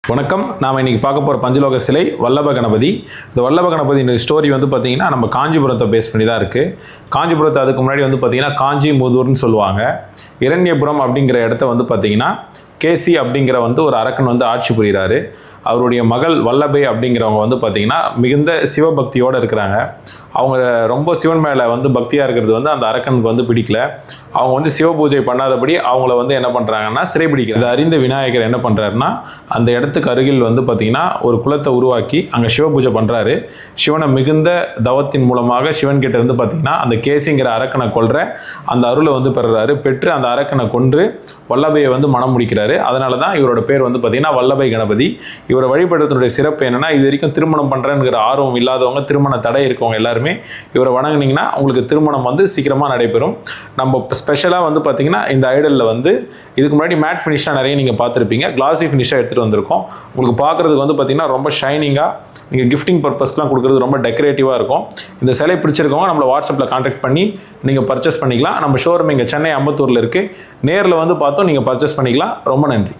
வணக்கம். நாம் இன்னைக்கு பார்க்க போகிற பஞ்சலோக சிலை வல்லப கணபதி. இந்த வல்லப கணபதியின் ஸ்டோரி பார்த்தீங்கன்னா நம்ம காஞ்சிபுரத்தை பேஸ் பண்ணி தான் இருக்குது. காஞ்சிபுரத்தை அதுக்கு முன்னாடி பார்த்தீங்கன்னா காஞ்சி முதூர்னு சொல்லுவாங்க. இரண்யபுரம் அப்படிங்கிற இடத்த பார்த்தீங்கன்னா கேசி அப்படிங்கிற ஒரு அரக்கன் ஆட்சி புரிகிறாரு. அவருடைய மகள் வல்லபை அப்படிங்கிறவங்க பார்த்தீங்கன்னா மிகுந்த சிவபக்தியோடு இருக்கிறாங்க. அவங்க ரொம்ப சிவன் மேலே பக்தியாக இருக்கிறது அந்த அரக்கனுக்கு பிடிக்கல. அவங்க சிவ பூஜை பண்ணாதபடி அவங்கள என்ன பண்ணுறாங்கன்னா சிறைபிடிக்கிறது. இதை அறிந்த விநாயகர் என்ன பண்ணுறாருன்னா அந்த இடத்துக்கு அருகில் பார்த்தீங்கன்னா ஒரு குளத்தை உருவாக்கி அங்கே சிவ பூஜை பண்ணுறாரு. சிவனை மிகுந்த தவத்தின் மூலமாக சிவன் கிட்ட பார்த்தீங்கன்னா அந்த கேசிங்கிற அரக்கனை கொல்ற அந்த அருளை பெறுறாரு. பெற்று அந்த அரக்கனை கொன்று வல்லபையை மனம் முடிக்கிறாரு. அதனால தான் இவரோட பேர் பார்த்தீங்கன்னா வல்லபை கணபதி. இவரை வழிபடுறதுடைய சிறப்பு என்னன்னா, இது வரைக்கும் திருமணம் பண்ணுறேங்கிற ஆர்வம் இல்லாதவங்க, திருமண தடை இருக்கவங்க எல்லாருமே இவரை வணங்குனீங்கன்னா உங்களுக்கு திருமணம் சீக்கிரமாக நடைபெறும். நம்ம ஸ்பெஷலாக பார்த்தீங்கன்னா இந்த ஐடலில் இதுக்கு முன்னாடி மேட் ஃபினிஷ்லாம் நிறைய நீங்கள் பார்த்துருப்பீங்க. கிளாசி ஃபினிஷாக எடுத்துகிட்டு வந்திருக்கோம். உங்களுக்கு பார்க்குறதுக்கு பார்த்தீங்கன்னா ரொம்ப ஷைனிங்காக, நீங்கள் கிஃப்டிங் பர்பஸ்லாம் கொடுக்குறது ரொம்ப டெக்கரேட்டிவாக இருக்கும். இந்த சிலை பிடிச்சிருக்கவங்க நம்மளை வாட்ஸ்அப்பில் கான்டாக்ட் பண்ணி நீங்கள் பர்ச்சேஸ் பண்ணிக்கலாம். நம்ம ஷோரூம் இங்கே சென்னை அம்பத்தூரில் இருக்குது. நேரில் பார்த்தோம் நீங்கள் பர்ச்சேஸ் பண்ணிக்கலாம். ரொம்ப நன்றி.